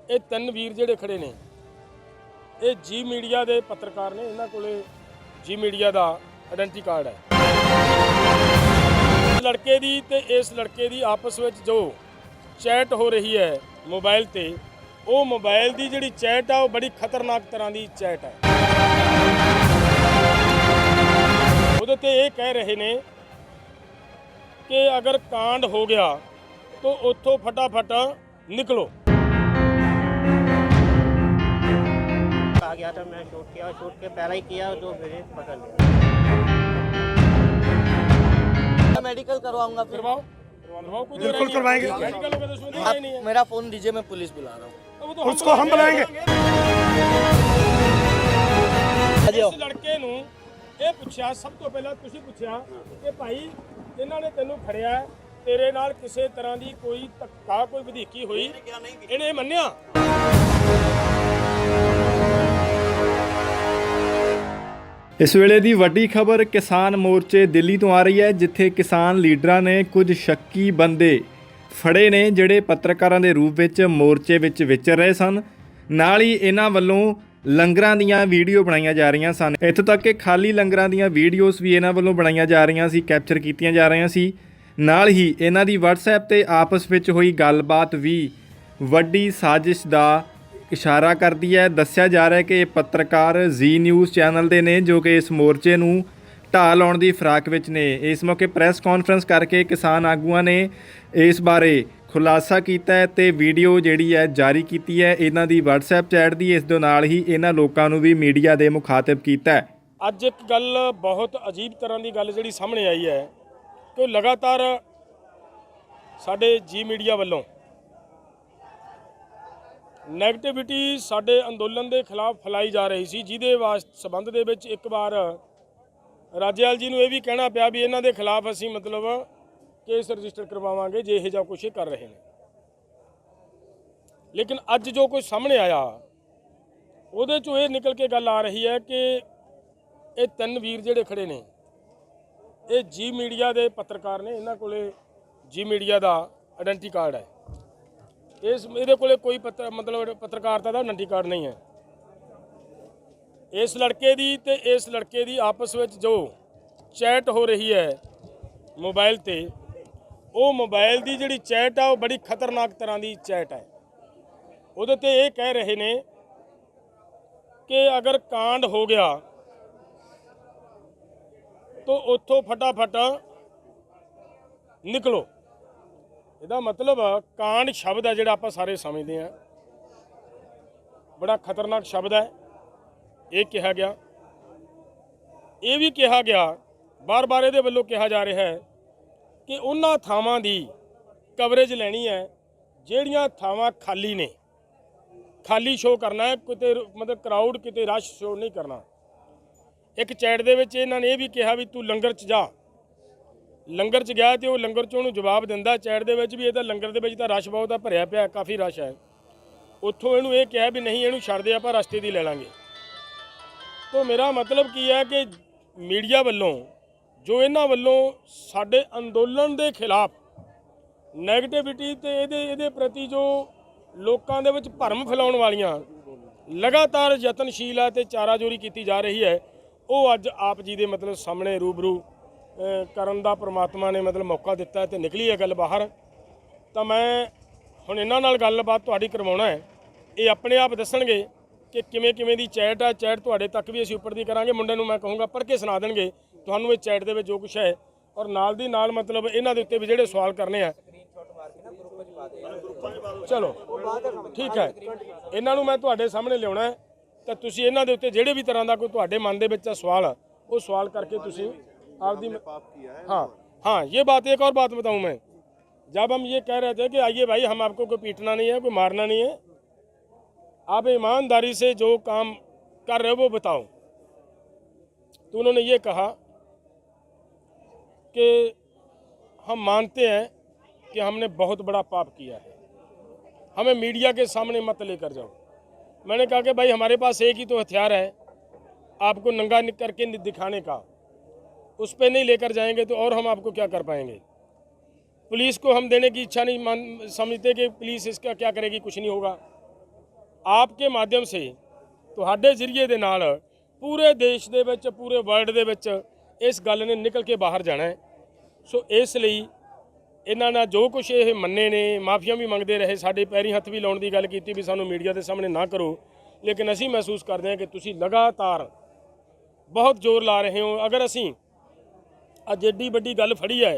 ਇਹ ਤਿੰਨ ਵੀਰ ਜਿਹੜੇ ਖੜੇ ਨੇ ਇਹ ਜੀ ਮੀਡੀਆ ਦੇ ਪੱਤਰਕਾਰ ਨੇ। ਇਹਨਾਂ ਕੋਲੇ ਜੀ ਮੀਡੀਆ ਦਾ ਆਇਡੈਂਟੀ ਕਾਰਡ ਹੈ। ਲੜਕੇ ਦੀ ਤੇ ਇਸ ਲੜਕੇ ਦੀ ਆਪਸ ਵਿੱਚ ਜੋ ਚੈਟ ਹੋ ਰਹੀ ਹੈ मोबाइल ਤੇ, ਉਹ मोबाइल ਦੀ ਜਿਹੜੀ ਚੈਟ ਆ ਉਹ ਬੜੀ ਖਤਰਨਾਕ ਤਰ੍ਹਾਂ ਦੀ ਚੈਟ ਹੈ। ਉਹਦੇ ਤੇ ਇਹ ਕਹਿ ਰਹੇ ਨੇ कि अगर कांड हो गया तो उतो फटाफट निकलो। आ गया था, मैं शूट के पहले ही किया तो मुझे पकड़ लिया। मेडिकल करवाऊंगा फिर। करवाओ बिल्कुल करवाएंगे। मेडिकल होगा तो उसमें दिक्कत नहीं है। मेरा फोन दीजिए, मैं पुलिस बुला रहा हूँ। तो उसको हम बुलाएंगे। इस लड़के नूं ਇਹ ਪੁੱਛਿਆ, ਸਭ ਤੋਂ ਪਹਿਲਾਂ ਤੁਸੀਂ ਪੁੱਛਿਆ ਕਿ ਭਾਈ ਇਹਨਾਂ ਨੇ ਤੈਨੂੰ ਫੜਿਆ, ਤੇਰੇ ਨਾਲ ਕਿਸੇ ਤਰ੍ਹਾਂ ਦੀ ਕੋਈ ਧੱਕਾ ਕੋਈ ਵਧੀਕੀ ਹੋਈ? ਇਹਨੇ ਮੰਨਿਆ। ਇਸ ਵੇਲੇ ਦੀ ਵੱਡੀ ਖਬਰ ਕਿਸਾਨ ਮੋਰਚੇ ਦਿੱਲੀ ਤੋਂ ਆ ਰਹੀ ਹੈ, ਜਿੱਥੇ ਕਿਸਾਨ ਲੀਡਰਾਂ ਨੇ ਕੁਝ ਸ਼ੱਕੀ ਬੰਦੇ ਫੜੇ ਨੇ ਜਿਹੜੇ ਪੱਤਰਕਾਰਾਂ ਦੇ ਰੂਪ ਵਿੱਚ ਮੋਰਚੇ ਵਿੱਚ ਵਿਚਰ ਰਹੇ ਸਨ। ਨਾਲ ਹੀ ਇਹਨਾਂ ਵੱਲੋਂ ਲੰਗਰਾਂ ਦੀਆਂ ਵੀਡੀਓ ਬਣਾਈਆਂ ਜਾ ਰਹੀਆਂ ਸਨ। ਇੱਥੋਂ ਤੱਕ ਕਿ ਖਾਲੀ ਲੰਗਰਾਂ ਦੀਆਂ ਵੀਡੀਓਜ਼ ਵੀ ਇਹਨਾਂ ਵੱਲੋਂ ਬਣਾਈਆਂ ਜਾ ਰਹੀਆਂ ਸੀ, ਕੈਪਚਰ ਕੀਤੀਆਂ ਜਾ ਰਹੀਆਂ ਸੀ। ਨਾਲ ਹੀ ਇਹਨਾਂ ਦੀ WhatsApp ਤੇ ਆਪਸ ਵਿੱਚ ਹੋਈ ਗੱਲਬਾਤ ਵੀ ਵੱਡੀ ਸਾਜ਼ਿਸ਼ ਦਾ ਇਸ਼ਾਰਾ ਕਰਦੀ ਹੈ। ਦੱਸਿਆ ਜਾ ਰਿਹਾ ਹੈ ਕਿ ਇਹ ਪੱਤਰਕਾਰ ਜ਼ੀ ਨਿਊਜ਼ ਚੈਨਲ ਦੇ ਨੇ, ਜੋ ਕਿ ਇਸ ਮੋਰਚੇ ਨੂੰ ਢਾਹ ਲਾਉਣ ਦੀ ਫਿਰਾਕ ਵਿੱਚ ਨੇ। ਇਸ ਮੌਕੇ ਪ੍ਰੈਸ ਕਾਨਫਰੰਸ ਕਰਕੇ ਕਿਸਾਨ ਆਗੂਆਂ ਨੇ ਇਸ ਬਾਰੇ ਖੁਲਾਸਾ ਕੀਤਾ ਹੈ ਤੇ ਵੀਡੀਓ ਜਿਹੜੀ ਹੈ ਜਾਰੀ ਕੀਤੀ ਹੈ ਇਹਨਾਂ ਦੀ WhatsApp ਚੈਟ ਦੀ। ਇਸ ਦੇ ਨਾਲ ਹੀ ਇਹਨਾਂ ਲੋਕਾਂ ਨੂੰ ਵੀ ਮੀਡੀਆ ਦੇ ਮੁਖਾਤਬ ਕੀਤਾ ਹੈ। ਅੱਜ ਇੱਕ ਗੱਲ ਬਹੁਤ ਅਜੀਬ ਤਰ੍ਹਾਂ ਦੀ ਗੱਲ ਜਿਹੜੀ ਸਾਹਮਣੇ ਆਈ ਹੈ ਕਿ ਲਗਾਤਾਰ ਸਾਡੇ ਜੀ ਮੀਡੀਆ ਵੱਲੋਂ ਨੈਗੇਟਿਵਿਟੀ ਸਾਡੇ ਅੰਦੋਲਨ ਦੇ ਖਿਲਾਫ ਫੈਲਾਈ ਜਾ ਰਹੀ ਸੀ, ਜਿਹਦੇ ਸਬੰਧ ਦੇ ਵਿੱਚ ਇੱਕ ਵਾਰ ਰਾਜੇਵਾਲ ਜੀ ਨੂੰ ਇਹ ਵੀ ਕਹਿਣਾ ਪਿਆ ਵੀ ਇਹਨਾਂ ਦੇ ਖਿਲਾਫ ਅਸੀਂ ਮਤਲਬ केस रजिस्टर करवावांगे जे यह कुछ कर रहे हैं। लेकिन अज जो कुछ सामने आया उहदे चों ये निकल के गल आ रही है कि ये तीन वीर जिहड़े खड़े ने ये जी मीडिया के पत्रकार ने। इन्हां कोले जी मीडिया का आइडेंटी कार्ड है। इस इहदे कोले कोई मतलब पत्रकारता का आइडेंटी कार्ड नहीं है। इस लड़के दी ते इस लड़के दी आपस में जो चैट हो रही है मोबाइल ते, ਉਹ मोबाइल ਦੀ ਜਿਹੜੀ ਚੈਟ ਆ ਉਹ ਬੜੀ ਖਤਰਨਾਕ ਤਰ੍ਹਾਂ ਦੀ ਚੈਟ ਹੈ। ਉਹਦੇ ਤੇ ਇਹ ਕਹਿ ਰਹੇ ਨੇ ਕਿ ਅਗਰ ਕਾਂਡ ਹੋ ਗਿਆ तो ਉੱਥੋਂ ਫਟਾਫਟ ਨਿਕਲੋ। ਇਹਦਾ ਮਤਲਬ ਕਾਂਡ ਸ਼ਬਦ ਹੈ ਜਿਹੜਾ ਆਪਾਂ ਸਾਰੇ ਸਮਝਦੇ ਹਾਂ, ਬੜਾ ਖਤਰਨਾਕ ਸ਼ਬਦ ਹੈ। ਇਹ ਕਿਹਾ ਗਿਆ, ਇਹ ਵੀ ਕਿਹਾ ਗਿਆ, ਬਾਰ-ਬਾਰ ਇਹਦੇ ਵੱਲੋਂ ਕਿਹਾ ਜਾ ਰਿਹਾ ਹੈ कि उन्हां थावां दी कवरेज लैनी है ਜਿਹੜੀਆਂ ਥਾਵਾਂ खाली ने। खाली शो करना है, किते मतलब क्राउड किते रश शो नहीं करना। एक चैट दे विच इन्हां ने ये भी कहा भी तू लंगर च जा। लंगर च गया तो वह लंगर चों उहनूं जवाब दिंदा चैट दे विच भी ये लंगर दे विच तां रश बहुत आ, भरिया पिया, काफ़ी रश है। उत्थों इहनूं ये कहा भी नहीं, इहनूं छड्ड दे, आपां रस्ते दी लै लांगे। तो मेरा मतलब की है कि मीडिया वल्लों जो इन्हां वल्लों साडे अंदोलन दे खिलाफ नैगेटिविटी ते इहदे प्रति जो लोकां दे विच भरम फैलाउण वालियां लगातार यतनशील है ते चाराजोरी की जा रही है, वो अज आप जी दे मतलब सामने रूबरू करन दा परमात्मा ने मतलब मौका दिता है ते निकली है गल बाहर। तो मैं हुण इन्हां नाल गलबात तुहाडी करवाउणा है, ये अपने आप दसणगे कि किवें किवें दी चैट है। चैट तुहाडे तक भी असीं उपर दी करांगे, मुंडे नूं मैं कहूँगा पढ़ के सुना देणगे ਤੁਹਾਨੂੰ ਇਹ ਚੈਟ ਦੇ ਵਿੱਚ ਜੋ ਕੁਛ ਹੈ। ਔਰ ਨਾਲ ਦੀ ਨਾਲ ਮਤਲਬ ਇਹਨਾਂ ਦੇ ਉੱਤੇ ਵੀ ਜਿਹੜੇ ਸਵਾਲ ਕਰਨੇ ਆ, ਚਲੋ ਠੀਕ ਹੈ, ਇਹਨਾਂ ਨੂੰ ਮੈਂ ਤੁਹਾਡੇ ਸਾਹਮਣੇ ਲਿਆਉਣਾ ਹੈ ਤਾਂ ਤੁਸੀਂ ਇਹਨਾਂ ਦੇ ਉੱਤੇ ਜਿਹੜੇ ਵੀ ਤਰ੍ਹਾਂ ਦਾ ਕੋਈ ਤੁਹਾਡੇ ਮਨ ਦੇ ਵਿੱਚ ਸਵਾਲ ਆ ਉਹ ਸਵਾਲ ਕਰਕੇ ਤੁਸੀਂ ਆਪਦੀ। हाँ, ये बात एक और बात बताऊँ मैं, जब हम ये कह रहे थे कि आइए भाई हम आपको कोई पीटना नहीं है, कोई मारना नहीं है, आप ईमानदारी से जो काम कर रहे हो वो बताओ। तो उन्होंने ये कहा कि हम मानते हैं कि हमने बहुत बड़ा पाप किया है, हमें मीडिया के सामने मत लेकर जाओ। मैंने कहा कि भाई हमारे पास एक ही तो हथियार है आपको नंगा करके दिखाने का, उस पर नहीं लेकर जाएंगे तो और हम आपको क्या कर पाएंगे। पुलिस को हम देने की इच्छा नहीं समझते कि पुलिस इसका क्या करेगी, कुछ नहीं होगा। आपके माध्यम से ਤੁਹਾਡੇ ਜ਼ਰੀਏ ਦੇ ਨਾਲ ਪੂਰੇ ਦੇਸ਼ ਦੇ ਵਿੱਚ ਪੂਰੇ ਵਰਲਡ ਦੇ ਵਿੱਚ ਇਸ ਗੱਲ ਨੇ ਨਿਕਲ ਕੇ ਬਾਹਰ ਜਾਣਾ ਹੈ। ਸੋ ਇਸ ਲਈ ਇਹਨਾਂ ਨਾਲ ਜੋ ਕੁਝ ਇਹ ਮੰਨੇ ਨੇ, ਮਾਫੀਆਂ ਵੀ ਮੰਗਦੇ ਰਹੇ, ਸਾਡੇ ਪੈਰੀਂ ਹੱਥ ਵੀ ਲਾਉਣ ਦੀ ਗੱਲ ਕੀਤੀ ਵੀ ਸਾਨੂੰ ਮੀਡੀਆ ਦੇ ਸਾਹਮਣੇ ਨਾ ਕਰੋ, ਲੇਕਿਨ ਅਸੀਂ ਮਹਿਸੂਸ ਕਰਦੇ ਹਾਂ ਕਿ ਤੁਸੀਂ ਲਗਾਤਾਰ ਬਹੁਤ ਜ਼ੋਰ ਲਾ ਰਹੇ ਹੋ। ਅਗਰ ਅਸੀਂ ਅੱਜ ਏਡੀ ਵੱਡੀ ਗੱਲ ਫੜੀ ਹੈ,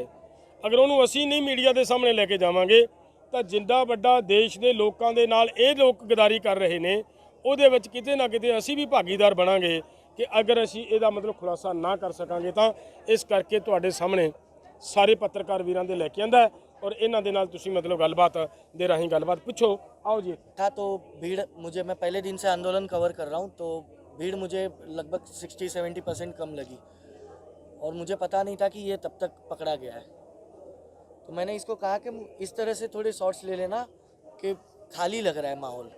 ਅਗਰ ਉਹਨੂੰ ਅਸੀਂ ਨਹੀਂ ਮੀਡੀਆ ਦੇ ਸਾਹਮਣੇ ਲੈ ਕੇ ਜਾਵਾਂਗੇ ਤਾਂ ਜਿੰਦਾ ਵੱਡਾ ਦੇਸ਼ ਦੇ ਲੋਕਾਂ ਦੇ ਨਾਲ ਇਹ ਲੋਕ ਗਦਾਰੀ ਕਰ ਰਹੇ ਨੇ, ਉਹਦੇ ਵਿੱਚ ਕਿਤੇ ਨਾ ਕਿਤੇ ਅਸੀਂ ਵੀ ਭਾਗੀਦਾਰ ਬਣਾਂਗੇ ਕਿ ਅਗਰ ਅਸੀਂ ਇਹਦਾ ਮਤਲਬ ਖੁਲਾਸਾ ਨਾ ਕਰ ਸਕਾਂਗੇ ਤਾਂ ਇਸ ਕਰਕੇ ਤੁਹਾਡੇ ਸਾਹਮਣੇ ਸਾਰੇ ਪੱਤਰਕਾਰ ਵੀਰਾਂ ਦੇ ਲੈ ਕੇ ਆਂਦਾ ਔਰ ਇਹਨਾਂ ਦੇ ਨਾਲ ਤੁਸੀਂ ਮਤਲਬ ਗੱਲਬਾਤ ਦੇ ਰਾਹੀਂ ਗੱਲਬਾਤ ਪੁੱਛੋ। आओ जी। था तो भीड़ मुझे, मैं पहले दिन से आंदोलन कवर कर रहा हूँ, तो भीड़ मुझे लगभग 60-70% कम लगी और मुझे पता नहीं था कि ये तब तक पकड़ा गया है। तो मैंने इसको कहा कि इस तरह से थोड़े शॉट्स ले लेना कि खाली लग रहा है माहौल,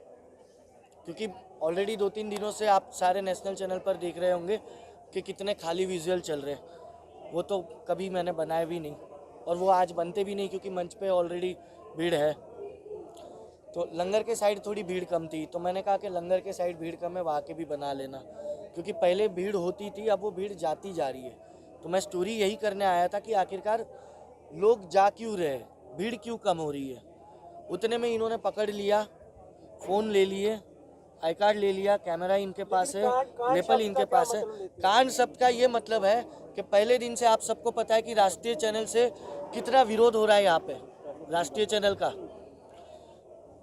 क्योंकि ऑलरेडी 2-3 दिनों से आप सारे नेशनल चैनल पर देख रहे होंगे कि कितने खाली विजुअल चल रहे हैं। वो तो कभी मैंने बनाए भी नहीं और वो आज बनते भी नहीं, क्योंकि मंच पे ऑलरेडी भीड़ है। तो लंगर के साइड थोड़ी भीड़ कम थी, तो मैंने कहा कि लंगर के साइड भीड़ कम है, वहाँ के भी बना लेना, क्योंकि पहले भीड़ होती थी, अब वो भीड़ जाती जा रही है। तो मैं स्टोरी यही करने आया था कि आखिरकार लोग जा क्यों रहे, भीड़ क्यों कम हो रही है। उतने में इन्होंने पकड़ लिया, फ़ोन ले लिए, आई कार्ड ले लिया, कैमरा इनके पास है, लेपल इनके पास है। कांड शब्द का ये मतलब है कि पहले दिन से आप सबको पता है कि राष्ट्रीय चैनल से कितना विरोध हो रहा है यहाँ पे, राष्ट्रीय चैनल का।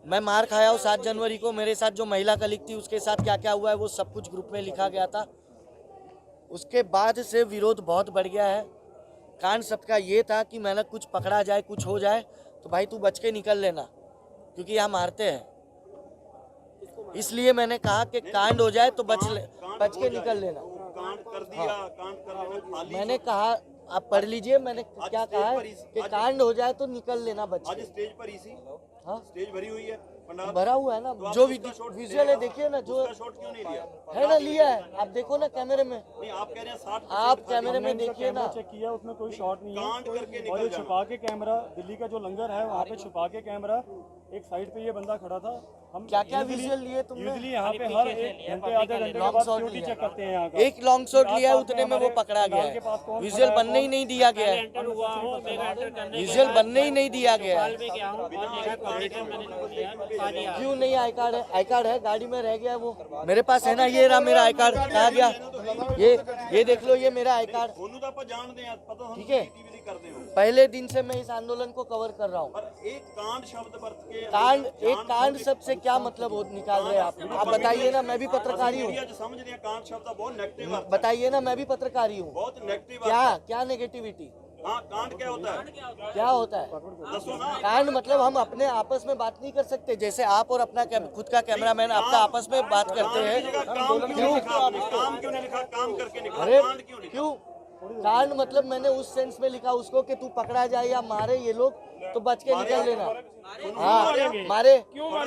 मैं मार खाया हूँ 7 जनवरी को, मेरे साथ जो महिला कलीग थी उसके साथ क्या क्या हुआ है वो सब कुछ ग्रुप में लिखा गया था। उसके बाद से विरोध बहुत बढ़ गया है। कांड शब्द का ये था कि मैंने कुछ पकड़ा जाए, कुछ हो जाए तो भाई तू बच के निकल लेना, क्योंकि यहाँ मारते हैं। इसलिए मैंने कहा कि कांड हो जाए तो बच के निकल लेना। कांड कर दिया, कांड करने में खाली मैंने कहा, आप पढ़ लीजिए, मैंने क्या कहा है कि कांड हो जाए तो निकल लेना बच आज के। स्टेज पर इसी हाँ स्टेज भरी हुई है पंडाल, भरा हुआ है ना, तो आप जो उसका शॉट विजुअल है देखिए ना, जो उसका शॉट क्यों नहीं लिया? है ना लिया है, आप देखो ना कैमरे में, नहीं, आप कह रहे हैं 60% आप खाली। कैमरे में देखिए ना। चेक किया, उसमें कोई शॉट नहीं कांड है। करके और निकल ये जाना। छुपा के कैमरा, दिल्ली का जो लंगर है वहाँ पे छुपा के कैमरा, एक साइड पे ये बंदा खड़ा था। हम क्या क्या विजुअल लिए तुमने? यूजली यहाँ पे हर 1 घंटे आधे घंटे के लॉन्ग बाद शॉट सिक्योरिटी लिया। चेक करते हैं यहाँ का। एक लॉन्ग शॉट लिया है, उतने में वो पकड़ा गया है। विजुअल बनने ही नहीं दिया गया है, विजुअल बनने ही नहीं दिया गया है। क्यों नहीं? आई कार्ड है, आई कार्ड है, गाड़ी में रह गया है वो। मेरे पास है ना, ये रहा मेरा आई कार्ड, कहाँ गया? ये देख लो, ये मेरा आई कार्ड। सोनू तो आप जान दें, पता हम ठीक है। एक्टिविटी करते हो, पहले दिन से मैं इस आंदोलन को कवर कर रहा हूँ। पर एक कांड शब्द बरत के कांड, एक कांड शब्द से क्या मतलब निकाल रहे हैं आप बताइए ना। मैं भी पत्रकारी हूँ, मीडिया जो समझ रहे हैं कांड शब्द बहुत नेगेटिव अर्थ है, बताइए ना, मैं भी पत्रकारी हूँ। बहुत नेगेटिव क्या अर्थ है। क्या नेगेटिविटी, हाँ, कांड क्या होता है क्या होता है? दसो ना। कांड मतलब हम अपने आपस में बात नहीं कर सकते, जैसे आप और अपना खुद का कैमरामैन आपका आपस में बात करते कांड की जगह हैं। काम क्यों नहीं लिखा आपने? काम क्यों नहीं लिखा? काम करके निकला, अरे कांड क्यों लिखा? क्यों? कांड मतलब मैंने उस सेंस में लिखा उसको कि तू पकड़ा जाए या मारे ये लोग तो बच के निकल लेना। हाँ मारे,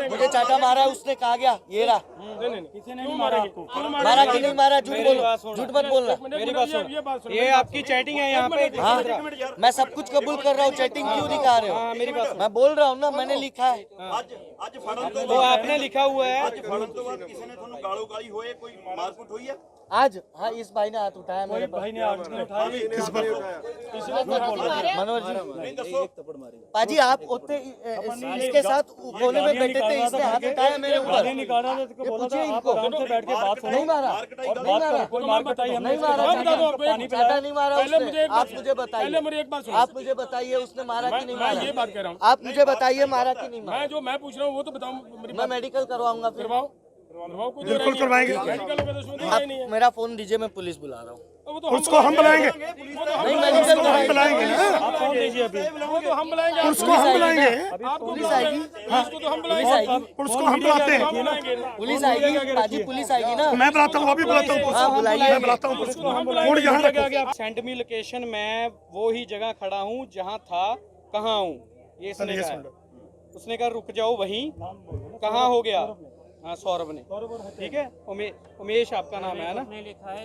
मुझे चाटा मारा है उसने, कहा गया ये रहा। किसी ने नहीं मारा आपको। मारा कि नहीं मारा? झूठ बोलो, झूठ मत बोलना। मेरी बात सुनो, ये आपकी चैटिंग है यहाँ पे। हाँ मैं सब कुछ कबूल कर रहा हूँ, चैटिंग क्यों दिखा रहे हो? मेरी बात मैं बोल रहा हूँ ना, मैंने लिखा है। ਅੱਜ ਫੜਨ ਤੋਂ वो आपने लिखा हुआ है। ਅੱਜ ਫੜਨ ਤੋਂ ਬਾਅਦ ਕਿਸੇ ਨੇ ਤੁਹਾਨੂੰ ਗਾਲੋ ਗਾਲੀ ਹੋਏ, ਕੋਈ ਮਾਰਕੁੱਟ ਹੋਈ ਹੈ? आज हाँ इस भाई ने हाथ उठाया मेरे भाई ने आग नहीं उठाया। मनोज जी, ਨਹੀਂ ਦੱਸੋ। पाजी आप उतने इसके साथ कोने में बैठे थे, इसने हाथ उठाया मेरे ऊपर। निकाला था तो ये बोला पूछिए था आप इनको। आराम से बैठ के बात सुनो। नहीं मारा, और नहीं बात मारा, करो, कोई मार बताई हमने नहीं मारा, मैं बता दूं आपको, पानी चाटा पिलाया। नहीं मारा पहले मुझे उसने। एक बात आप मुझे पहले मेरी एक बात बताइए, सुनो। आप मुझे बताइए उसने मारा कि नहीं मैं ये मारा? बात कह रहा हूँ, आप मुझे बताइए मारा कि नहीं मारा? मैं जो मैं पूछ रहा हूँ वो तो बताऊँ। मेरी मैं मेडिकल करवाऊंगा फिर। करवाओ, करवाओ, कुछ बिल्कुल करवाएंगे। मेडिकल होगा तो सुनते ही नहीं है। आप मेरा फोन दीजिए, मैं पुलिस बुला रहा हूँ। वो तो उसको हम बुलाएंगे, नहीं मेडिकल बुलाएंगे, आप फोन दीजिए अभी। वो तो हम बुलाएंगे, उसको हम बुलाएंगे, आपको पुलिस आएगी, उसको तो हम पुलिस बुलाएंगे, आएगी, उसको हम बुलाते हैं। हम बुलाएंगे। पुलिस आएगी, पाजी पुलिस आएगी ना। मैं बुलाता हूँ, अभी बुलाता हूँ, हाँ बुलाइए, मैं बुलाता हूँ। उसको हम फोन बुलाएंगे। यहाँ रखो। सेंड मी लोकेशन, मैं वो ही जगह खड़ा हूँ जहाँ था, कहाँ हूँ ये इसने कहा है। उसने कहा रुक जाओ वहीं, कहाँ हो गया? हाँ सौरभ ने, ठीक है। उमेश आपका नाम है ना?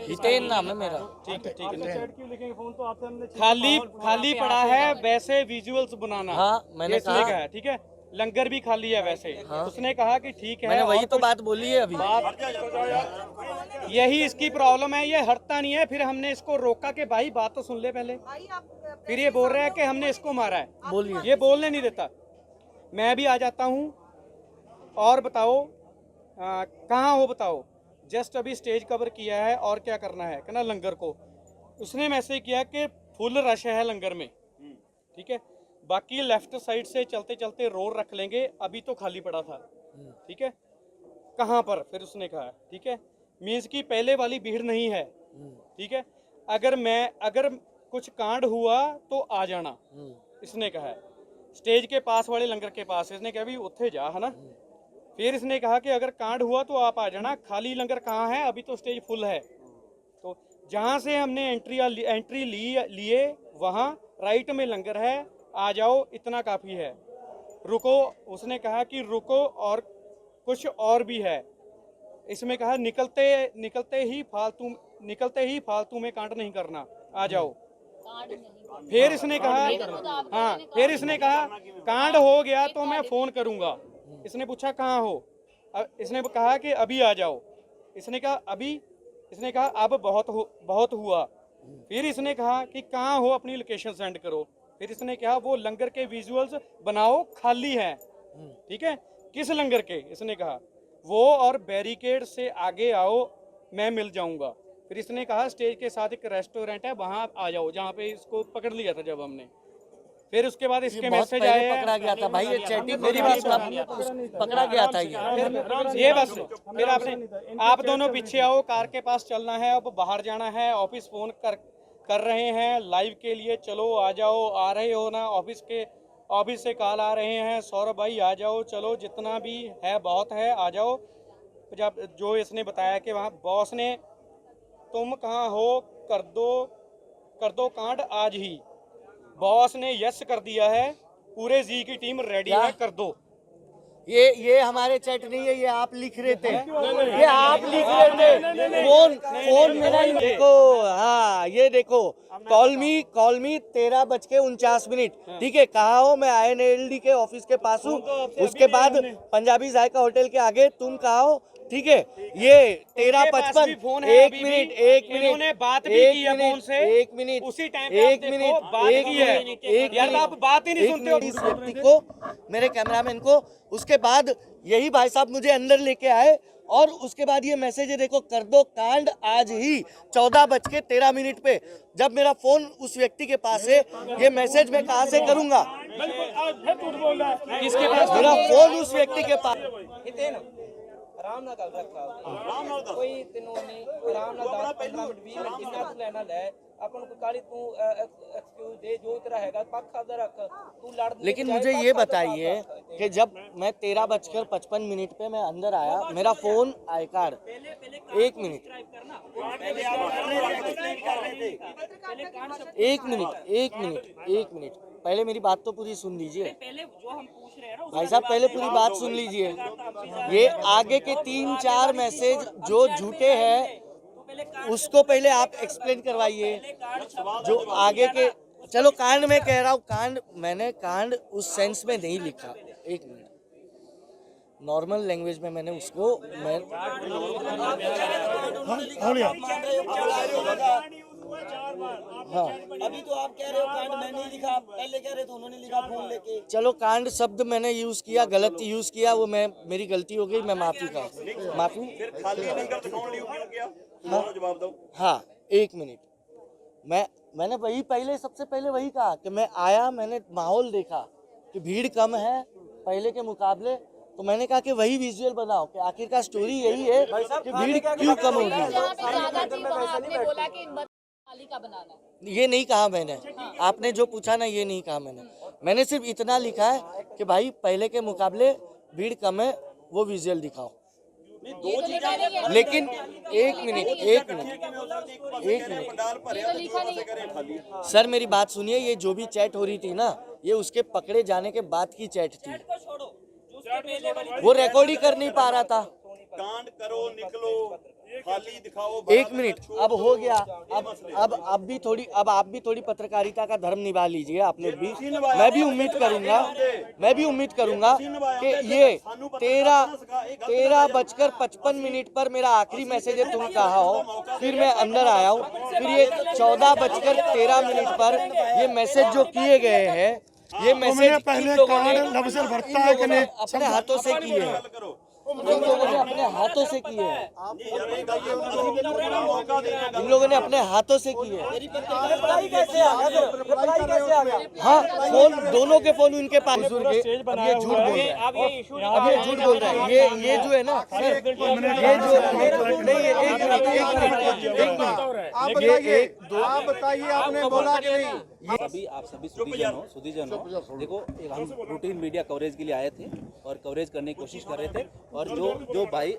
हितेन नाम है मेरा। ठीक है, ठीक है। चैट क्यों लिखेंगे? फोन तो आपसे हमने खाली पड़ा है वैसे विजुअल्स बनाना। हाँ, मैंने ये इसलिए कहा। है, ठीक है। लंगर भी खाली है वैसे। हाँ। उसने कहा कि ठीक है, मैंने वही और तो कुछ- बात बोली है अभी। यही इसकी प्रॉब्लम है, ये हटता नहीं है। फिर हमने इसको रोका कि भाई बात तो सुन ले पहले। फिर ये बोल रहा है कि हमने इसको मारा है, बोलिए। ये बोलने नहीं देता। मैं भी आ जाता हूँ और बताओ कहाँ हो, बताओ। जस्ट अभी स्टेज कवर किया है और क्या करना है, कहना लंगर को। उसने मैसेज किया कि फुल रश है लंगर में, ठीक है, बाकी लेफ्ट साइड से चलते चलते रोड रख लेंगे, अभी तो खाली पड़ा था, ठीक है। कहाँ पर, फिर उसने कहा ठीक है, मीन्स की पहले वाली भीड़ नहीं है, ठीक है। अगर कुछ कांड हुआ तो आ जाना, इसने कहा है। स्टेज के पास वाले लंगर के पास, इसने कहा भी उत्थे जा, है ना। फिर इसने कहा कि अगर कांड हुआ तो आप आ जाना, खाली लंगर कहाँ है, अभी तो स्टेज फुल है। तो जहाँ से हमने एंट्री लिए वहाँ राइट में लंगर है, आ जाओ, इतना काफ़ी है, रुको। उसने कहा कि रुको और कुछ और भी है। इसमें कहा निकलते ही फालतू में कांड नहीं करना, आ जाओ। फिर इसने कहा, हाँ, फिर इसने कहा कांड हो गया तो मैं फोन करूंगा। इसने पूछा कहाँ हो, इसने कहा कि अभी आ जाओ। इसने कहा अभी, इसने कहा अब बहुत हुआ। फिर इसने कहा कि कहाँ हो, अपनी लोकेशन सेंड करो। फिर इसने कहा वो लंगर के विजुअल्स बनाओ, खाली है, ठीक है। किस लंगर के, इसने कहा वो, और बैरिकेड से आगे आओ, मैं मिल जाऊंगा। फिर इसने कहा स्टेज के साथ एक रेस्टोरेंट है, वहां आ जाओ, जहाँ पे इसको पकड़ लिया था जब हमने। फिर उसके बाद इसके मैसेज आए, पकड़ा गया था भाई, ये चैटिंग मेरी बात पकड़ा गया था ये बस। फिर आप दोनों पीछे आओ, कार के पास चलना है, अब बाहर जाना है, ऑफिस फोन कर रहे हैं लाइव के लिए, चलो आ जाओ, आ रहे हो ना, ऑफिस से कॉल आ रहे हैं, सौरभ भाई आ जाओ, चलो जितना भी है बहुत है, आ जाओ। जब जो इसने बताया कि वहाँ बॉस ने, तुम कहाँ हो, कर दो कांड आज ही। बॉस ने यस कर दिया है, पूरे जी की टीम रेडी है, कर दो। ये हमारे चैट नहीं है, ये आप लिख रहे थे, ये आप लिख रहे थे। फोन मेरा ही देखो। हाँ ये देखो, कॉल मी 13:49, ठीक है। कहाँ हो, मैं INLD के ऑफिस के पास हूँ, उसके बाद पंजाबी जायका होटल के आगे, तुम कहाँ हो, ठीक है। ये 13:55, एक मिनट, बात भी की है फोन से, एक मिनट, उसी टाइम पे आप देखो, बात की है यार, आप बात ही नहीं सुनते हो। इस व्यक्ति को, मेरे कैमरामैन को, उसके बाद यही भाई साहब मुझे अंदर लेके आए, और उसके बाद ये मैसेज है देखो, कर दो कांड आज ही 14:13 पे। जब मेरा फोन उस व्यक्ति के पास है, ये मैसेज मैं कहाँ से करूंगा? किसके पास? मेरा फोन उस व्यक्ति के पास। आराम ਨਾਲ ਗੱਲ ਰੱਖਾ ਕੋਈ ਤੈਨੂੰ ਨਹੀਂ ਆਰਾਮ ਨਾਲ 10-15 ਮਿੰਟ 20 ਮਿੰਟ ਜਿੰਨਾ ਤੂੰ ਲੈਣਾ ਲੈ अपन को काली तू एक्सक्यूज दे जो तेरा हैगा पक्का दे रख तू लड़। लेकिन मुझे ये बताइए कि जब मैं 13:55 पे मैं अंदर आया, मेरा फोन आई कार्ड, एक मिनट, पहले मेरी बात तो पूरी सुन लीजिए भाई साहब, पहले पूरी बात सुन लीजिए। ये आगे के 3-4 मैसेज जो झूठे हैं उसको पहले आप एक्सप्लेन करवाइए। जो आगे के, चलो कांड में कह रहा हूँ, मैंने कांड उस सेंस में नहीं लिखा, एक मिनट, नॉर्मल लैंग्वेज में मैंने उसको हाँ। अभी तो आप कह रहे हो कांड मैं नहीं लिखा, पहले कह रहे थे उन्होंने लिखा फोन लेके। चलो कांड शब्द मैंने यूज किया, गलत यूज किया, वो मेरी गलती हो गई, मैं माफी। खाली लंगर दिखाने लिए क्यों किया, जवाब दो। हाँ एक मिनट, मैंने वही सबसे पहले वही कहा कि मैं आया, मैंने माहौल देखा कि भीड़ कम है पहले के मुकाबले, तो मैंने कहा कि वही विजुअल बनाओ कि आखिरकार स्टोरी यही है कि भीड़ क्यों कम हो गई। ये नहीं कहा मैंने, आपने जो पूछा ना ये नहीं कहा मैंने सिर्फ इतना लिखा है कि भाई पहले के मुकाबले भीड़ कम है, वो विजुअल दिखाओ। लेकिन एक मिनट सर, मेरी बात सुनिए। ये जो भी चैट हो रही थी ना, ये उसके पकड़े जाने के बाद की चैट थी, वो रिकॉर्ड ही कर नहीं पा रहा था। कांड करो, निकलो, खाली दिखाओ। एक मिनट, अब हो गया। अब आप भी थोड़ी पत्रकारिता का धर्म निभा लीजिए आप लोग भी। मैं भी उम्मीद करूंगा कि ये 13:55 पर मेरा आखिरी मैसेज है तुम कहा हो, फिर मैं अंदर आया हूँ, फिर ये 14:13 पर ये मैसेज जो किए गए हैं, ये मैसेज पहले कार्ड लफ्ज़ बरता है कि नहीं अपने हाथों से किए हैं, इन लोगों ने अपने हाथों से किए हैं, इन लोगों ने अपने हाथों से किए हैं। हाँ, फोन दोनों के फोन उनके पास। ये झूठ बोल रहा है, अब ये झूठ बोल रहा है। ये जो है ना सर, ये जो नहीं, आप बताइए, आपने बोला कि नहीं? आप सभी सुधीजन हो, देखो हम रूटीन मीडिया कवरेज के लिए आए थे और कवरेज करने की कोशिश कर रहे थे, और जो भाई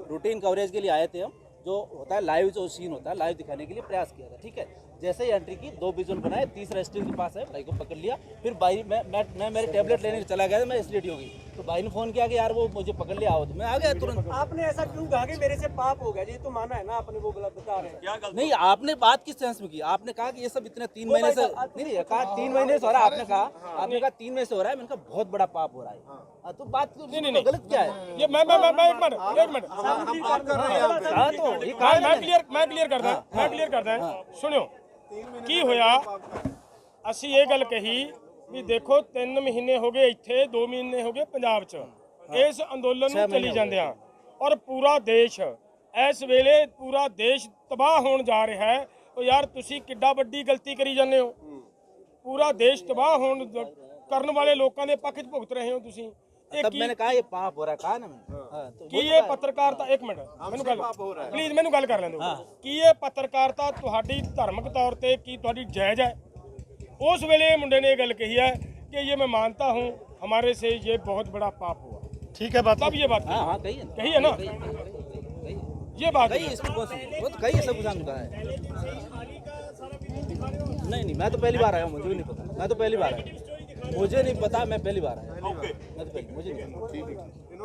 रूटीन कवरेज के लिए आए थे हम, जो होता है लाइव, जो सीन होता है लाइव दिखाने के लिए प्रयास किया था, ठीक है। जैसे ही एंट्री की 2 विजुअल बनाए, तीसरा स्टेज के पास है, भाई को पकड़ लिया, फिर भाई मैं मेरे टेबलेट लेने चला गया था, मैं एसिडिटी हो गई, तो भाई ने फोन किया कि यार वो मुझे पकड़ लिया, आओ, तो मैं आ गया तुरंत। आपने ऐसा क्यों कहा कि मेरे से पाप हो गया? जी तो माना है ना आपने, वो गलत बता रहे हैं। नहीं, आपने बात किस सेंस में की? आपने कहा कि ये सब इतने 3 महीने से नहीं कहा, 3 महीने से हो रहा है, आपने कहा 3 महीने से हो रहा है, मैंने कहा बहुत बड़ा पाप हो रहा है। तो बात नहीं गलत क्या है? ये मैं एक मिनट मैं क्लियर करदा सुनियो की होया। ਅਸੀਂ ਇਹ ਗੱਲ ਕਹੀ ਵੀ ਦੇਖੋ 3 ਮਹੀਨੇ ਹੋ ਗਏ ਇੱਥੇ, 2 ਮਹੀਨੇ ਹੋ ਗਏ ਪੰਜਾਬ 'ਚ ਇਸ ਅੰਦੋਲਨ ਨੂੰ ਚੱਲੀ ਜਾਂਦਿਆਂ, ਔਰ ਪੂਰਾ ਦੇਸ਼ ਇਸ ਵੇਲੇ ਪੂਰਾ ਦੇਸ਼ ਤਬਾਹ ਹੋਣ ਜਾ ਰਿਹਾ ਹੈ। ਉਹ ਯਾਰ ਤੁਸੀਂ ਕਿੱਡਾ ਵੱਡੀ ਗਲਤੀ ਕਰੀ ਜਾਂਦੇ ਹੋ, ਪੂਰਾ ਦੇਸ਼ ਤਬਾਹ ਹੋਣ ਕਰਨ ਵਾਲੇ ਲੋਕਾਂ ਦੇ ਪੱਖ 'ਚ ਭੁਗਤ ਰਹੇ ਹੋ ਤੁਸੀਂ। तब मैंने कहा ये पाप हो रहा है, कहा ना मैंने। ਕੀ ਇਹ ਪੱਤਰਕਾਰਤਾ, ਇੱਕ ਮਿੰਟ ਮੈਨੂੰ ਗੱਲ ਪਲੀਜ਼ ਮੈਨੂੰ ਗੱਲ ਕਰ ਲੈਣ ਦਿਓ। ਕੀ ਇਹ ਪੱਤਰਕਾਰਤਾ ਤੁਹਾਡੀ ਧਾਰਮਿਕ ਤੌਰ ਤੇ ਕੀ ਤੁਹਾਡੀ ਜਾਇਜ਼ ਹੈ? उस वेले मुंडे ने गल कही है कि ये मैं मानता हूँ हमारे से ये बहुत बड़ा पाप हुआ। ठीक है बात, तब ये बात कही है ना, ये बात वो तो कही है, सब कुछ कहा है। नहीं, मैं तो पहली बार आया हूँ, मुझे भी नहीं पता, मैं तो पहली बार आया, मुझे नहीं पता, मैं पहली बार आया, मुझे नहीं पता।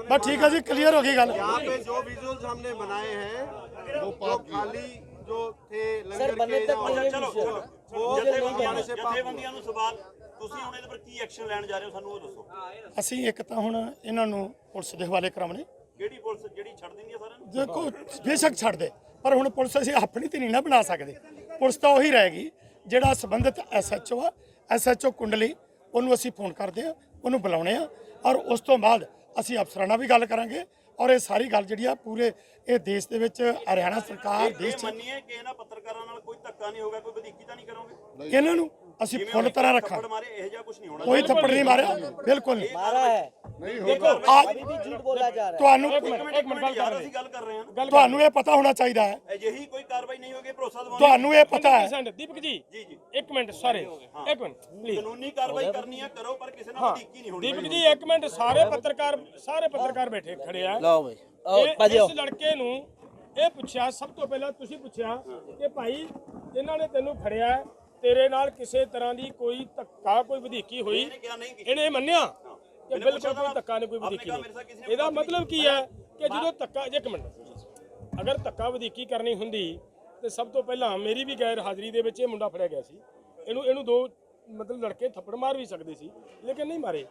बस ठीक है जी, क्लियर होगी गल। यहाँ पे जो विजुअल्स हमने बनाए हैं वो खाली जो थे लंगर के, ਜਥੇਬੰਦੀਆਂ ਨੂੰ ਸਵਾਲ, ਤੁਸੀਂ ਹੁਣ ਇਹਦੇ ਪਰ ਕੀ ਐਕਸ਼ਨ ਲੈਣ ਜਾ ਰਹੇ ਹੋ, ਸਾਨੂੰ ਉਹ ਦੱਸੋ। ਅਸੀਂ ਇੱਕ ਤਾਂ ਹੁਣ ਇਹਨਾਂ ਨੂੰ ਪੁਲਿਸ ਦੇ ਹਵਾਲੇ ਕਰਾਉਣੇ। ਕਿਹੜੀ ਪੁਲਿਸ ਜਿਹੜੀ ਛੱਡ ਦਿੰਦੀ ਹੈ ਸਾਰਿਆਂ ਨੂੰ? ਦੇਖੋ ਬੇਸ਼ੱਕ ਛੱਡ ਦੇ, ਪਰ ਹੁਣ ਪੁਲਿਸ ਅਸੀਂ ਆਪਣੀ ਤੇ ਨਹੀਂ ਨਾ ਬਣਾ ਸਕਦੇ। ਪੁਲਿਸ ਤਾਂ ਉਹੀ ਰਹੇਗੀ ਜਿਹੜਾ ਸੰਬੰਧਿਤ ਐਸਐਚਓ ਆ, ਐਸਐਚਓ ਕੁੰਡਲੀ, ਉਹਨੂੰ ਅਸੀਂ ਫੋਨ ਕਰਦੇ ਆ, ਉਹਨੂੰ ਬੁਲਾਉਣੇ ਆ, ਔਰ ਉਸ ਤੋਂ ਬਾਅਦ ਅਸੀਂ ਅਫਸਰਾਂ ਨਾਲ ਵੀ ਗੱਲ ਕਰਾਂਗੇ, ਔਰ ਇਹ ਸਾਰੀ ਗੱਲ ਜਿਹੜੀ ਆ ਪੂਰੇ ਇਹ ਦੇਸ਼ ਦੇ ਵਿੱਚ ਹਰਿਆਣਾ ਸਰਕਾਰ ਦੇਸ਼ 'ਚ ਮੰਨੀਏ ਕਿ ਇਹਨਾਂ ਪੱਤਰਕਾਰਾਂ ਨਾਲ ਕੋਈ ਧੱਕਾ ਨਹੀਂ ਹੋਗਾ, ਕੋਈ ਵਧੀਕੀ ਤਾਂ ਨਹੀਂ ਕਰੋਗੇ? ਇਹਨਾਂ ਨੂੰ ਅਸੀਂ ਫੁੱਲ ਤਰ੍ਹਾਂ ਰੱਖਾਂਗੇ। ਮਾਰੇ ਇਹੋ ਜਿਹਾ ਕੁਝ ਨਹੀਂ ਹੋਣਾ, ਕੋਈ ਥੱਪੜ ਨਹੀਂ ਮਾਰਿਆ, ਬਿਲਕੁਲ ਨਹੀਂ मारा है, ਦੇਖੋ अभी भी झूठ बोला जा रहा है। ਤੁਹਾਨੂੰ ਇੱਕ ਮਿੰਟ ਯਾਰ, ਅਸੀਂ ਗੱਲ ਕਰ ਰਹੇ ਹਾਂ, ਤੁਹਾਨੂੰ ਇਹ ਪਤਾ ਹੋਣਾ ਚਾਹੀਦਾ ਹੈ, ਅਜਿਹੀ ਕੋਈ ਕਾਰਵਾਈ ਨਹੀਂ ਹੋਗੀ, ਭਰੋਸਾ ਦਿਵਾਉਣਾ। ਤੁਹਾਨੂੰ ਇਹ ਪਤਾ ਹੈ। दीपक जी एक मिनट सारे एक मिनट प्लीज, ਕਾਨੂੰਨੀ ਕਾਰਵਾਈ ਕਰਨੀ ਹੈ ਕਰੋ, ਪਰ ਕਿਸੇ ਨਾਲ ਵਧੀਕੀ ਨਹੀਂ ਹੋਣੀ। दीपक जी एक मिनट, सारे पत्रकार बैठे खड़े आ। लो भाई, ਇਸ ਲੜਕੇ ਨੂੰ ਇਹ ਪੁੱਛਿਆ, ਸਭ ਤੋਂ ਪਹਿਲਾਂ ਤੁਸੀਂ ਪੁੱਛਿਆ ਕਿ ਭਾਈ ਇਹਨਾਂ ਨੇ ਤੈਨੂੰ ਫੜਿਆ, ਤੇਰੇ ਨਾਲ ਕਿਸੇ ਤਰ੍ਹਾਂ ਦੀ ਕੋਈ ਧੱਕਾ, ਕੋਈ ਵਧੀਕੀ ਹੋਈ? ਇਹਨੇ ਮੰਨਿਆ ਕਿ ਬਿਲਕੁਲ ਕੋਈ ਧੱਕਾ ਨਹੀਂ, ਕੋਈ ਵਧੀਕੀ ਨਹੀਂ। ਇਹਦਾ ਮਤਲਬ ਕੀ ਹੈ ਕਿ ਜਦੋਂ ਧੱਕਾ, ਇੱਕ ਮਿੰਟ, ਅਗਰ ਧੱਕਾ ਵਧੀਕੀ ਕਰਨੀ ਹੁੰਦੀ ਤੇ ਸਭ ਤੋਂ ਪਹਿਲਾਂ ਮੇਰੀ ਵੀ ਗੈਰ ਹਾਜ਼ਰੀ ਦੇ ਵਿੱਚ ਇਹ ਮੁੰਡਾ ਫੜਿਆ ਗਿਆ ਸੀ। ਇਹਨੂੰ 2 ਮਤਲਬ ਲੜਕੇ ਥੱਪੜ ਮਾਰ ਵੀ ਸਕਦੇ ਸੀ, ਲੇਕਿਨ ਨਹੀਂ ਮਾਰੇ।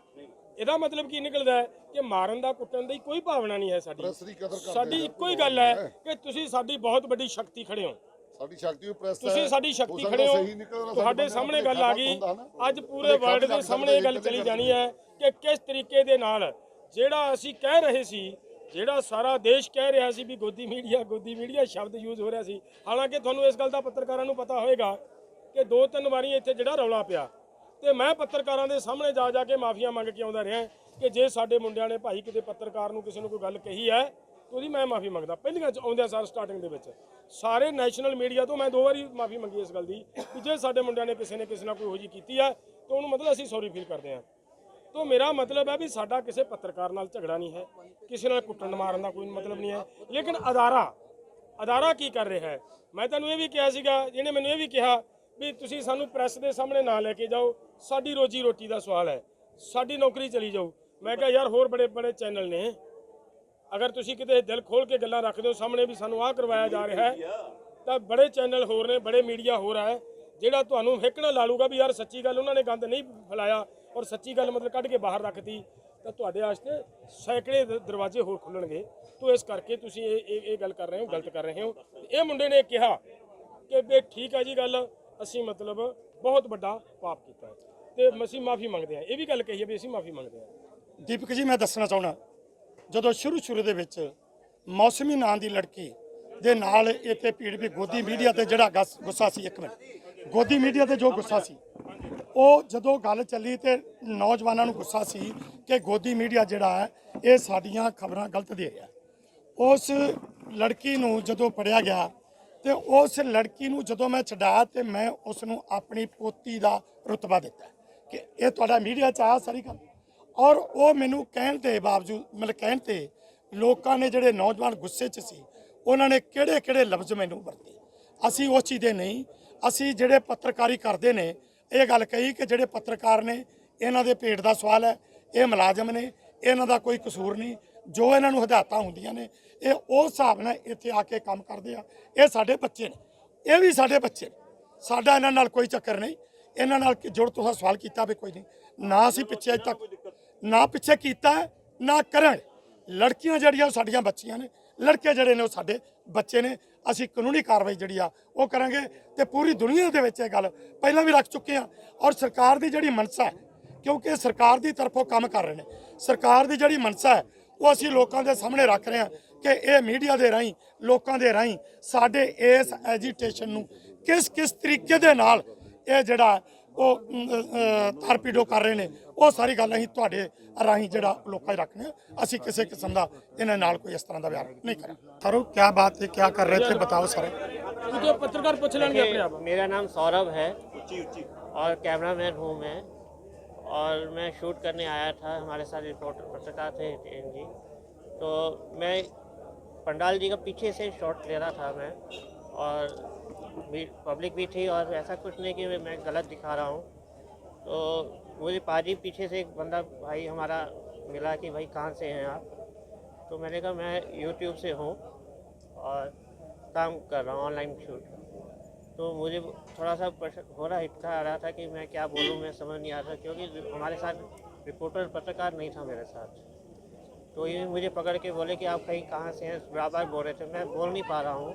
ਇਹਦਾ ਮਤਲਬ ਕੀ ਨਿਕਲਦਾ ਹੈ ਕਿ ਮਾਰਨ ਦਾ, ਕੁੱਟਣ ਦੀ ਕੋਈ ਭਾਵਨਾ ਨਹੀਂ ਹੈ ਸਾਡੀ। ਸਾਡੀ ਇੱਕੋ ਹੀ ਗੱਲ ਹੈ ਕਿ ਤੁਸੀਂ ਸਾਡੀ ਬਹੁਤ ਵੱਡੀ ਸ਼ਕਤੀ ਖੜੇ ਹੋ, ਸਾਡੀ ਸ਼ਕਤੀ ਪ੍ਰੈਸ ਹੈ, ਤੁਸੀਂ ਸਾਡੀ ਸ਼ਕਤੀ ਖੜੇ ਹੋ। ਤੁਹਾਡੇ ਸਾਹਮਣੇ ਗੱਲ ਆ ਗਈ, ਅੱਜ ਪੂਰੇ ਵਰਲਡ ਦੇ ਸਾਹਮਣੇ ਇਹ ਗੱਲ ਚਲੀ ਜਾਣੀ ਹੈ ਕਿ ਕਿਸ ਤਰੀਕੇ ਦੇ ਨਾਲ ਜਿਹੜਾ ਅਸੀਂ ਕਹਿ ਰਹੇ ਸੀ, ਜਿਹੜਾ ਸਾਰਾ ਦੇਸ਼ ਕਹਿ ਰਿਹਾ ਸੀ ਵੀ ਗੋਦੀ ਮੀਡੀਆ ਸ਼ਬਦ ਯੂਜ਼ ਹੋ ਰਿਹਾ ਸੀ। ਹਾਲਾਂਕਿ ਤੁਹਾਨੂੰ ਇਸ ਗੱਲ ਦਾ ਪੱਤਰਕਾਰਾਂ ਨੂੰ ਪਤਾ ਹੋਵੇਗਾ ਕਿ 2-3 ਵਾਰੀ ਇੱਥੇ ਜਿਹੜਾ ਰੌਲਾ ਪਿਆ ਤੇ ਮੈਂ ਪੱਤਰਕਾਰਾਂ ਦੇ ਸਾਹਮਣੇ ਜਾ ਕੇ ਮਾਫੀਆਂ ਮੰਗ ਕੇ ਆਉਂਦਾ ਰਿਹਾ ਕਿ ਜੇ ਸਾਡੇ ਮੁੰਡਿਆਂ ਨੇ ਭਾਈ ਕਿਤੇ ਪੱਤਰਕਾਰ ਨੂੰ ਕਿਸੇ ਨੂੰ ਕੋਈ ਗੱਲ ਕਹੀ ਹੈ ਤਾਂ ਉਹਦੀ ਮੈਂ ਮਾਫੀ ਮੰਗਦਾ। ਪਹਿਲੀਆਂ ਆਉਂਦਿਆਂ ਸਾਰ ਸਟਾਰਟਿੰਗ ਦੇ ਵਿੱਚ ਸਾਰੇ ਨੈਸ਼ਨਲ ਮੀਡੀਆ ਤੋਂ ਮੈਂ 2 ਵਾਰੀ ਮਾਫੀ ਮੰਗੀ ਇਸ ਗੱਲ ਦੀ ਕਿ ਜੇ ਸਾਡੇ ਮੁੰਡਿਆਂ ਨੇ ਕਿਸੇ ਨਾਲ ਕੋਈ ਇਹੋ ਜਿਹੀ ਕੀਤੀ ਹੈ ਤਾਂ ਉਹਨੂੰ ਮਤਲਬ ਅਸੀਂ ਸੌਰੀ ਫੀਲ ਕਰਦੇ ਹਾਂ। तो मेरा मतलब है भी साडा किसी पत्रकार नाल झगड़ा नहीं है, किसी नाल कुट्टण मारन दा कोई मतलब नहीं है, लेकिन अदारा की कर रहा है। मैं तैनूं ये भी कहा सीगा, जिहने मैनूं ये भी कहा भी तुसीं सानूं प्रैस दे सामने ना लैके जाओ, साडी रोजी रोटी का सवाल है, साडी नौकरी चली जाओ। मैं कहा यार होर बड़े चैनल ने ਅਗਰ ਤੁਸੀਂ ਕਿਤੇ ਦਿਲ ਖੋਲ ਕੇ ਗੱਲਾਂ ਰੱਖਦੇ ਹੋ ਸਾਹਮਣੇ ਵੀ ਸਾਨੂੰ ਆਹ ਕਰਵਾਇਆ ਜਾ ਰਿਹਾ ਹੈ, ਤਾਂ ਬੜੇ ਚੈਨਲ ਹੋਰ ਨੇ, ਬੜੇ ਮੀਡੀਆ ਹੋਰ ਹੈ ਜਿਹੜਾ ਤੁਹਾਨੂੰ ਹਿੱਕਣਾ ਲਾ ਲੂਗਾ ਵੀ ਯਾਰ ਸੱਚੀ ਗੱਲ ਉਹਨਾਂ ਨੇ ਗੰਦ ਨਹੀਂ ਫੈਲਾਇਆ ਔਰ ਸੱਚੀ ਗੱਲ ਮਤਲਬ ਕੱਢ ਕੇ ਬਾਹਰ ਰੱਖਤੀ, ਤਾਂ ਤੁਹਾਡੇ ਵਾਸਤੇ ਸੈਂਕੜੇ ਦਰਵਾਜ਼ੇ ਹੋਰ ਖੁੱਲਣਗੇ। ਤੋਂ ਇਸ ਕਰਕੇ ਤੁਸੀਂ ਇਹ ਗੱਲ ਕਰ ਰਹੇ ਹੋ, ਗਲਤ ਕਰ ਰਹੇ ਹੋ। ਇਹ ਮੁੰਡੇ ਨੇ ਕਿਹਾ ਕਿ ਵੀ ਠੀਕ ਹੈ ਜੀ ਗੱਲ, ਅਸੀਂ ਮਤਲਬ ਬਹੁਤ ਵੱਡਾ ਪਾਪ ਕੀਤਾ ਹੈ ਤੇ ਅਸੀਂ ਮਾਫੀ ਮੰਗਦੇ ਹਾਂ। ਇਹ ਵੀ ਗੱਲ ਕਹੀ ਹੈ ਵੀ ਅਸੀਂ ਮਾਫੀ ਮੰਗਦੇ ਹਾਂ। ਦੀਪਕ ਜੀ, ਮੈਂ ਦੱਸਣਾ ਚਾਹੁੰਦਾ, ਜਦੋਂ ਸ਼ੁਰੂ ਦੇ ਵਿੱਚ ਮੌਸਮੀ ਨਾਂ ਦੀ ਲੜਕੀ ਦੇ ਨਾਲ ਇੱਥੇ ਭੀੜ ਵੀ ਗੋਦੀ ਮੀਡੀਆ ਤੇ ਜਿਹੜਾ ਗੁੱਸਾ ਸੀ, ਇੱਕ ਮਿੰਟ, ਗੋਦੀ ਮੀਡੀਆ ਤੇ ਜੋ ਗੁੱਸਾ ਸੀ, ਉਹ ਜਦੋਂ ਗੱਲ ਚੱਲੀ ਤੇ ਨੌਜਵਾਨਾਂ ਨੂੰ ਗੁੱਸਾ ਸੀ ਕਿ ਗੋਦੀ ਮੀਡੀਆ ਜਿਹੜਾ ਹੈ ਇਹ ਸਾਡੀਆਂ ਖਬਰਾਂ ਗਲਤ ਦੇ ਰਿਹਾ। ਉਸ ਲੜਕੀ ਨੂੰ ਜਦੋਂ ਫੜਿਆ ਗਿਆ ਤੇ ਉਸ ਲੜਕੀ ਨੂੰ ਜਦੋਂ ਮੈਂ ਛਡਾਇਆ ਤੇ ਮੈਂ ਉਸ ਨੂੰ ਆਪਣੀ ਪੋਤੀ ਦਾ ਰੁਤਬਾ ਦਿੱਤਾ ਕਿ ਇਹ ਤੁਹਾਡਾ ਮੀਡੀਆ 'ਚ ਆ ਸਾਰੀ ਗੱਲ। ਔਰ ਉਹ ਮੈਨੂੰ ਕਹਿਣ ਦੇ ਬਾਵਜੂਦ, ਮਤਲਬ ਕਹਿਣ ਤੇ ਲੋਕਾਂ ਨੇ ਜਿਹੜੇ ਨੌਜਵਾਨ ਗੁੱਸੇ 'ਚ ਸੀ ਉਹਨਾਂ ਨੇ ਕਿਹੜੇ ਲਫ਼ਜ਼ ਮੈਨੂੰ ਵਰਤੇ। ਅਸੀਂ ਉਸ ਚੀਜ਼ ਦੇ ਨਹੀਂ, ਅਸੀਂ ਜਿਹੜੇ ਪੱਤਰਕਾਰੀ ਕਰਦੇ ਨੇ ਇਹ ਗੱਲ ਕਹੀ ਕਿ ਜਿਹੜੇ ਪੱਤਰਕਾਰ ਨੇ ਇਹਨਾਂ ਦੇ ਪੇਟ ਦਾ ਸਵਾਲ ਹੈ, ਇਹ ਮੁਲਾਜ਼ਮ ਨੇ, ਇਹਨਾਂ ਦਾ ਕੋਈ ਕਸੂਰ ਨਹੀਂ, ਜੋ ਇਹਨਾਂ ਨੂੰ ਹਦਾਇਤਾਂ ਹੁੰਦੀਆਂ ਨੇ ਇਹ ਉਸ ਹਿਸਾਬ ਨਾਲ ਇੱਥੇ ਆ ਕੇ ਕੰਮ ਕਰਦੇ ਆ। ਇਹ ਸਾਡੇ ਬੱਚੇ ਨੇ, ਇਹ ਵੀ ਸਾਡੇ ਬੱਚੇ ਨੇ, ਸਾਡਾ ਇਹਨਾਂ ਨਾਲ ਕੋਈ ਚੱਕਰ ਨਹੀਂ। ਇਹਨਾਂ ਨਾਲ ਜੁੜ ਤੁਸੀਂ ਸਵਾਲ ਕੀਤਾ ਵੀ ਕੋਈ ਨਹੀਂ, ਨਾ ਅਸੀਂ ਪਿੱਛੇ ਅਜੇ ਤੱਕ ਨਾ ਪਿੱਛੇ ਕੀਤਾ ਨਾ ਕਰਾਂ। ਲੜਕੀਆਂ ਜਿਹੜੀਆਂ ਉਹ ਸਾਡੀਆਂ ਬੱਚੀਆਂ ਨੇ, ਲੜਕੇ ਜਿਹੜੇ ਨੇ ਉਹ ਸਾਡੇ ਬੱਚੇ ਨੇ। ਅਸੀਂ ਕਾਨੂੰਨੀ ਕਾਰਵਾਈ ਜਿਹੜੀ ਆ ਉਹ ਕਰਾਂਗੇ ਤੇ ਪੂਰੀ ਦੁਨੀਆ ਦੇ ਵਿੱਚ ਇਹ ਗੱਲ ਪਹਿਲਾਂ ਵੀ ਰੱਖ ਚੁੱਕੇ ਆ। ਔਰ ਸਰਕਾਰ ਦੀ ਜਿਹੜੀ ਮਨਸਾ ਹੈ, ਕਿਉਂਕਿ ਸਰਕਾਰ ਦੀ ਤਰਫੋਂ ਕੰਮ ਕਰ ਰਹੇ ਨੇ, ਸਰਕਾਰ ਦੀ ਜਿਹੜੀ ਮਨਸਾ ਹੈ ਉਹ ਅਸੀਂ ਲੋਕਾਂ ਦੇ ਸਾਹਮਣੇ ਰੱਖ ਰਹੇ ਹਾਂ ਕਿ ਇਹ ਮੀਡੀਆ ਦੇ ਰਾਹੀਂ, ਲੋਕਾਂ ਦੇ ਰਾਹੀਂ ਸਾਡੇ ਇਸ ਐਜੀਟੇਸ਼ਨ ਨੂੰ ਕਿਸ ਤਰੀਕੇ ਦੇ ਨਾਲ ਇਹ ਜਿਹੜਾ ਉਹ ਤਾਰਪੀਡੋ ਕਰ ਰਹੇ ਨੇ, ਉਹ ਸਾਰੀ ਗੱਲ ਅਸੀਂ ਤੁਹਾਡੇ ਰਾਹੀਂ ਜਿਹੜਾ ਲੋਕਾਂ 'ਚ ਰੱਖਦੇ ਹਾਂ। ਅਸੀਂ ਕਿਸੇ ਕਿਸਮ ਦਾ ਇਹਨਾਂ ਨਾਲ ਕੋਈ ਇਸ ਤਰ੍ਹਾਂ ਦਾ ਵਿਹਾਰ ਨਹੀਂ ਕਰਾਂਗੇ। सर क्या बात है, क्या कर रहे थे, बताओ सर। तो पत्रकार पूछ लेंगे अपने आप। मेरा नाम सौरभ है और कैमरामैन हूँ मैं, और मैं शूट करने आया था, हमारे साथ रिपोर्टर पत्रकार थे जी। तो मैं पंडाल जी का पीछे से शॉट ले रहा था मैं, और पब्लिक भी थी, और ऐसा कुछ नहीं कि मैं गलत दिखा रहा हूँ। तो मुझे पाजी पीछे से एक बंदा भाई हमारा मिला कि भाई कहाँ से हैं आप। तो मैंने कहा मैं यूट्यूब से हूँ और काम कर रहा हूँ ऑनलाइन शूट। तो मुझे थोड़ा सा हो रहा था कि मैं क्या बोलूँ, मैं समझ नहीं आ रहा, क्योंकि हमारे साथ रिपोर्टर पत्रकार नहीं था मेरे साथ। तो ये मुझे पकड़ के बोले कि आप कहीं कहाँ से हैं, बराबर बोल रहे थे। मैं बोल नहीं पा रहा हूँ,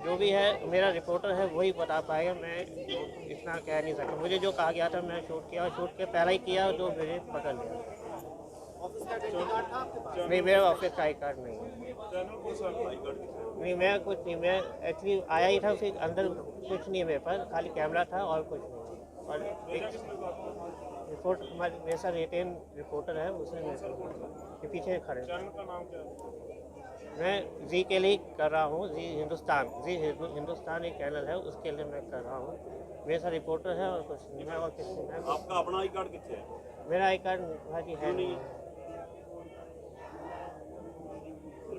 जो भी है मेरा रिपोर्टर है वही बता पाएगा, मैं इतना कह नहीं सकता। मुझे जो कहा गया था मैं शूट किया, और शूट के पहले ही किया जो मुझे पकड़ लिया। नहीं, मेरा ऑफिस का आई कार्ड नहीं है। नहीं, मैं कुछ नहीं, मैं एक्चुअली आया ही था, फिर अंदर कुछ नहीं है मेरे पास, खाली कैमरा था और कुछ नहीं। और एक रिपोर्ट हमारे मेरे साथ रिटेन रिपोर्टर है, उसने के पीछे खड़े। मैं जी के लिए कर रहा हूँ, जी हिंदुस्तान एक चैनल है, उसके लिए मैं कर रहा हूँ। मेरे साथ रिपोर्टर है और कुछ नहीं, मैं और किसी में। आपका अपना आई कार्ड कितने है? मेरा आई कार्ड भाजी है नहीं।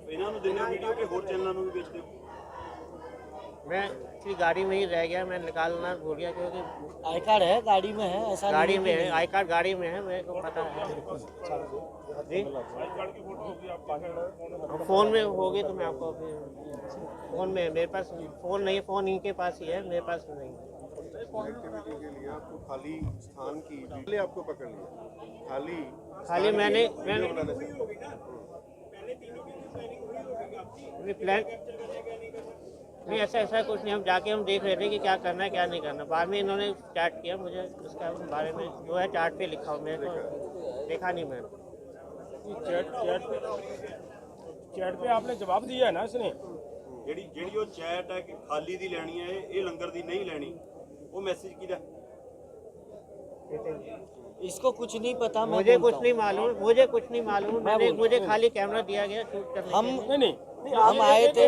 ਇਹਨਾਂ ਨੂੰ ਦੇਣਾ ਵੀਡੀਓ ਕੇ ਹੋਰ ਚੈਨਲਾਂ ਨੂੰ ਵੀ ਵੇਚਦੇ ਹੋ? मैं एक्चुअली गाड़ी में ही रह गया, मैं निकालना भूल गया, क्योंकि आई कार्ड है गाड़ी में है, ऐसा गाड़ी में है, आई कार्ड गाड़ी में है, मेरे को पता है जी। फ़ोन में होगी तो मैं आपको फिर फ़ोन में, मेरे पास फ़ोन नहीं है, फ़ोन इनके पास ही है, मेरे पास नहीं है। एक्टिविटी के लिए आपको खाली स्थान की पहले आपको पकड़ लिया, खाली मैंने प्लान नहीं, ऐसा कुछ नहीं। हम जाके हम देख रहे थे कि क्या करना है क्या नहीं करना। बाद में इन्होंने चैट किया, मुझे उसके बारे में जो है चार्ट पे लिखा, मेरे को देखा नहीं मैंने। चैट पे आपने जवाब दिया है ना इसने। ਜਿਹੜੀ ਉਹ ਚੈਟ ਹੈ ਕਿ ਖਾਲੀ ਦੀ ਲੈਣੀ ਹੈ, ਇਹ ਲੰਗਰ ਦੀ ਨਹੀਂ ਲੈਣੀ, ਉਹ ਮੈਸੇਜ ਕਿਹਦਾ? इसको कुछ नहीं पता, मैं मुझे बोलता कुछ नहीं मालूम, मुझे कुछ नहीं मालूम। मुझे खाली कैमरा दिया गया शूट करने। हम नहीं हम आए थे।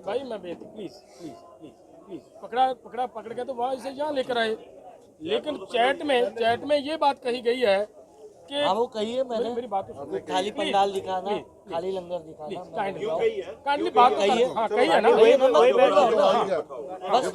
भाई मैं बेनती, प्लीज पकड़ के तो वहाँ इसे यहाँ लेकर आए। लेकिन चैट में ये बात कही गई है कि हाँ, वो कहिए, मैंने मेरी बात तो सुनो। खाली पंडाल दिखाना, खाली लंगर दिखाना, काइंडली बात कही है, हाँ कही है ना, वही मैं बोल रहा हूँ ना। बस